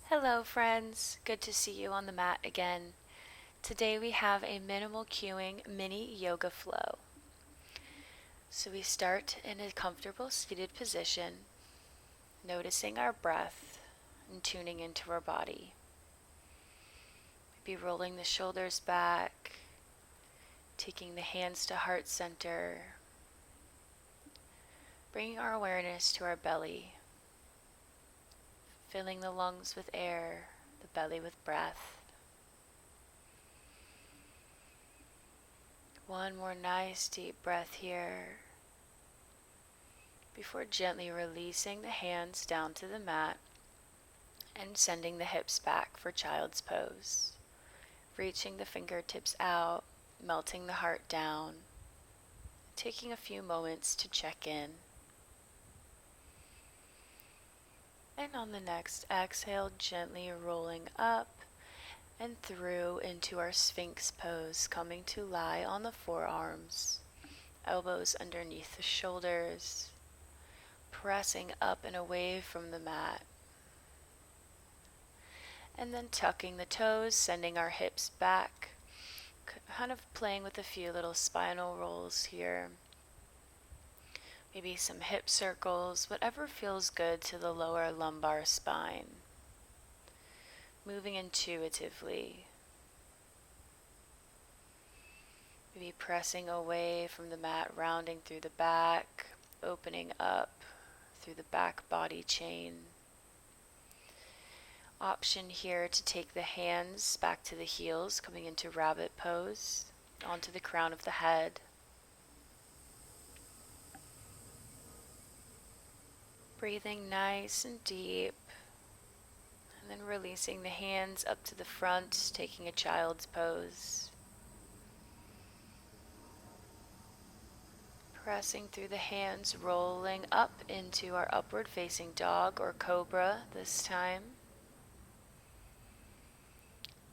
Hello friends, good to see you on the mat again. Today we have a minimal cueing mini yoga flow. So we start in a comfortable seated position, noticing our breath and tuning into our body. Maybe rolling the shoulders back, taking the hands to heart center, bringing our awareness to our belly, filling the lungs with air, the belly with breath. One more nice deep breath here before gently releasing the hands down to the mat and sending the hips back for child's pose. Reaching the fingertips out, melting the heart down, taking a few moments to check in. And on the next exhale, gently rolling up and through into our Sphinx pose, coming to lie on the forearms, elbows underneath the shoulders, pressing up and away from the mat. And then tucking the toes, sending our hips back, kind of playing with a few little spinal rolls here. Maybe some hip circles, whatever feels good to the lower lumbar spine. Moving intuitively. Maybe pressing away from the mat, rounding through the back, opening up through the back body chain. Option here to take the hands back to the heels, coming into rabbit pose, onto the crown of the head. Breathing nice and deep, and then releasing the hands up to the front, taking a child's pose. Pressing through the hands, rolling up into our upward facing dog or cobra this time.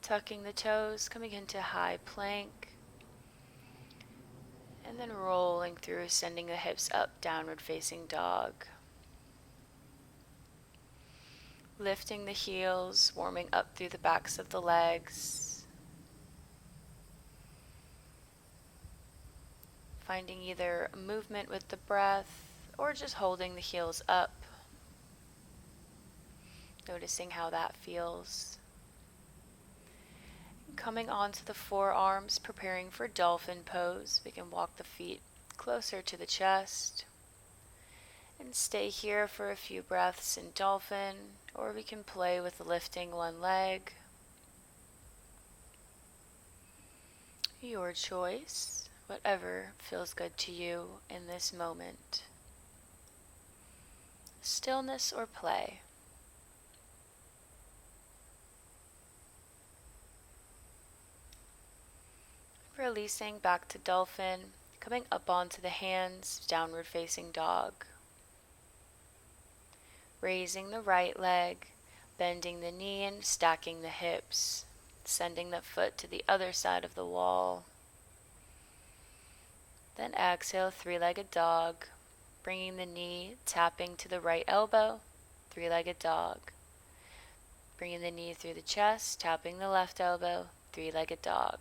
Tucking the toes, coming into high plank. And then rolling through, sending the hips up, downward facing dog. Lifting the heels, warming up through the backs of the legs. Finding either movement with the breath or just holding the heels up. Noticing how that feels. Coming onto the forearms, preparing for dolphin pose. We can walk the feet closer to the chest. And stay here for a few breaths in dolphin, or we can play with lifting one leg. Your choice, whatever feels good to you in this moment. Stillness or play. Releasing back to dolphin, coming up onto the hands, downward facing dog. Raising the right leg, bending the knee and stacking the hips, sending the foot to the other side of the wall. Then exhale, three-legged dog, bringing the knee, tapping to the right elbow, three-legged dog. Bringing the knee through the chest, tapping the left elbow, three-legged dog.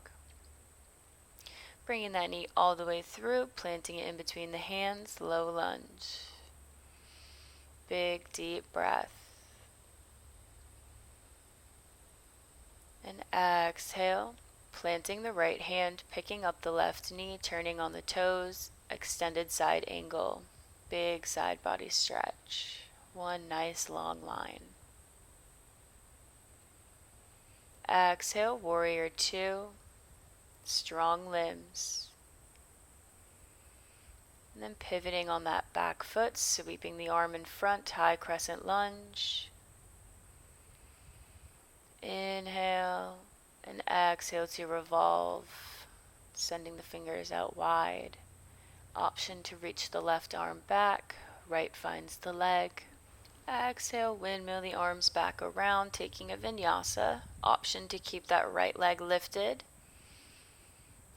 Bringing that knee all the way through, planting it in between the hands, low lunge. Big, deep breath. And exhale, planting the right hand, picking up the left knee, turning on the toes, extended side angle. Big side body stretch. One nice long line. Exhale, warrior two. Strong limbs. And then pivoting on that back foot, sweeping the arm in front, high crescent lunge. Inhale and exhale to revolve, sending the fingers out wide. Option to reach the left arm back, right finds the leg. Exhale, windmill the arms back around, taking a vinyasa. Option to keep that right leg lifted.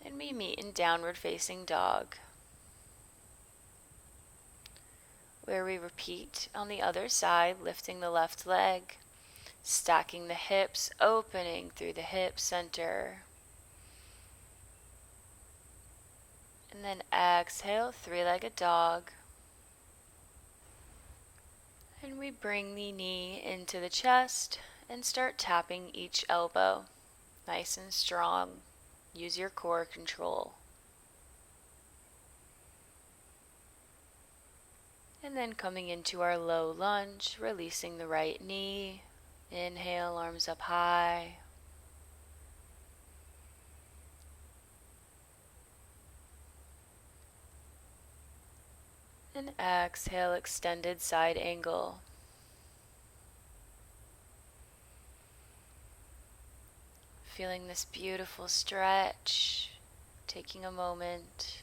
And we meet in downward facing dog, where we repeat on the other side, lifting the left leg, Stacking the hips, opening through the hip center. And then exhale, three-legged dog. And we bring the knee into the chest and start tapping each elbow. Nice and strong. Use your core control. And then coming into our low lunge, releasing the right knee. Inhale, arms up high. And exhale, extended side angle. Feeling this beautiful stretch, taking a moment.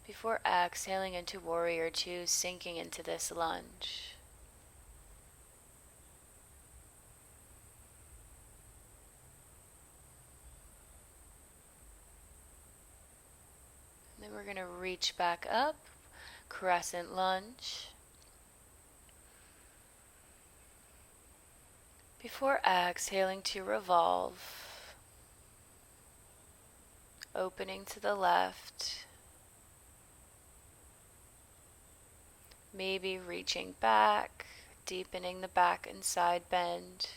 Before exhaling into warrior two, sinking into this lunge. And then we're going to reach back up, crescent lunge. Before exhaling to revolve, opening to the left, maybe reaching back, deepening the back and side bend.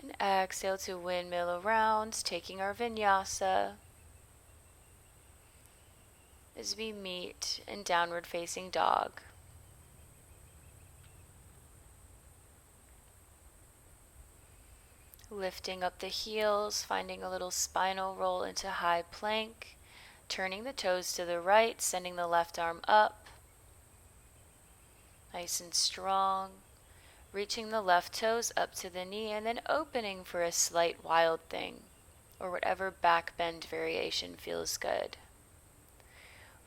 And exhale to windmill around, taking our vinyasa as we meet in downward facing dog. Lifting up the heels, finding a little spinal roll into high plank, turning the toes to the right, sending the left arm up, nice and strong, reaching the left toes up to the knee, and then opening for a slight wild thing, or whatever back bend variation feels good.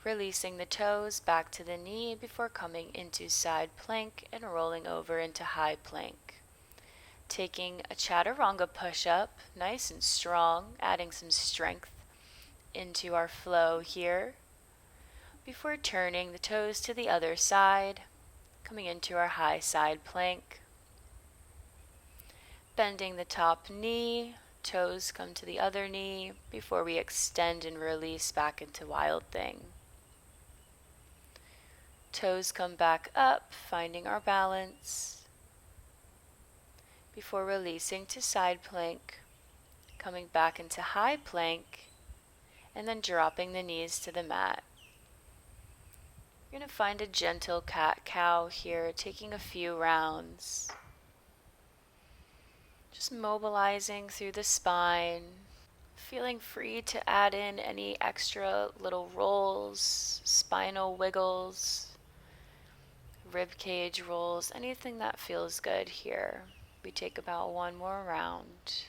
Releasing the toes back to the knee before coming into side plank and rolling over into high plank. Taking a chaturanga push-up, nice and strong, adding some strength into our flow here. Before turning the toes to the other side, coming into our high side plank. Bending the top knee, toes come to the other knee before we extend and release back into wild thing. Toes come back up, finding our balance. Before releasing to side plank, coming back into high plank, and then dropping the knees to the mat. You're going to find a gentle cat-cow here, taking a few rounds. Just mobilizing through the spine, feeling free to add in any extra little rolls, spinal wiggles, rib cage rolls, anything that feels good here. We take about one more round.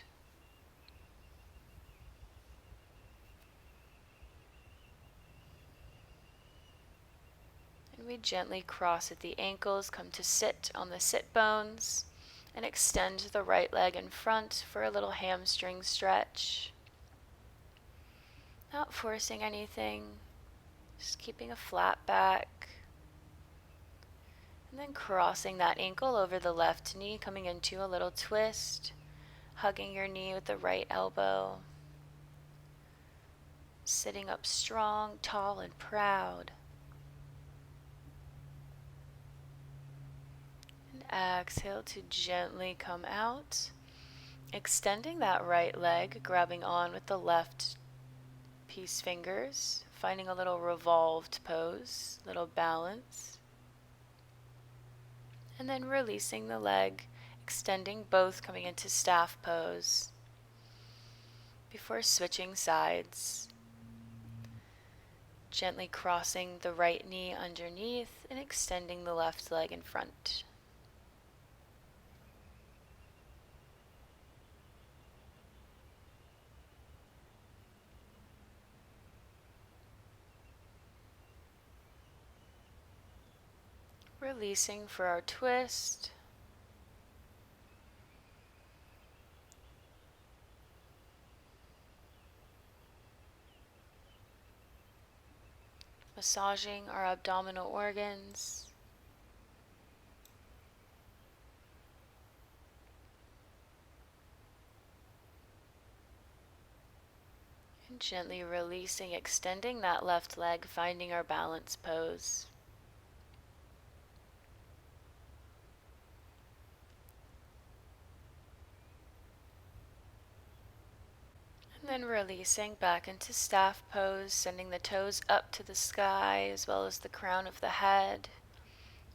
And we gently cross at the ankles, come to sit on the sit bones, and extend the right leg in front for a little hamstring stretch. Not forcing anything, just keeping a flat back. And then crossing that ankle over the left knee, coming into a little twist, hugging your knee with the right elbow. Sitting up strong, tall, and proud. And exhale to gently come out. Extending that right leg, grabbing on with the left peace fingers, finding a little revolved pose, little balance. And then releasing the leg, extending both, coming into staff pose. Before switching sides, gently crossing the right knee underneath and extending the left leg in front. Releasing for our twist. massaging our abdominal organs. And gently releasing, extending that left leg, finding our balance pose. And then releasing back into staff pose, sending the toes up to the sky as well as the crown of the head,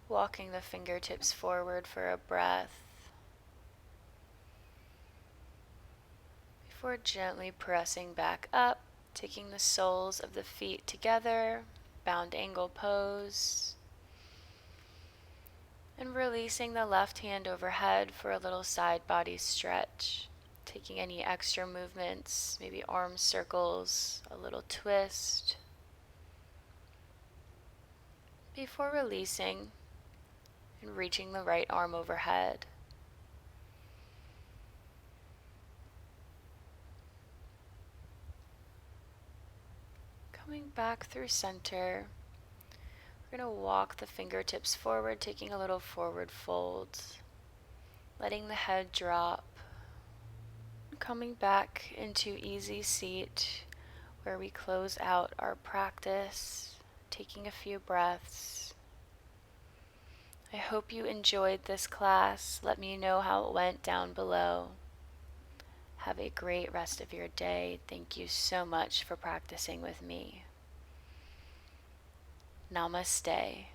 walking the fingertips forward for a breath, before gently pressing back up, taking the soles of the feet together, bound angle pose, and releasing the left hand overhead for a little side body stretch. Taking any extra movements, maybe arm circles, a little twist, before releasing and reaching the right arm overhead. Coming back through center, we're going to walk the fingertips forward, taking a little forward fold, letting the head drop, coming back into easy seat where we close out our practice, taking a few breaths. I hope you enjoyed this class. Let me know how it went down below. Have a great rest of your day. Thank you so much for practicing with me. Namaste.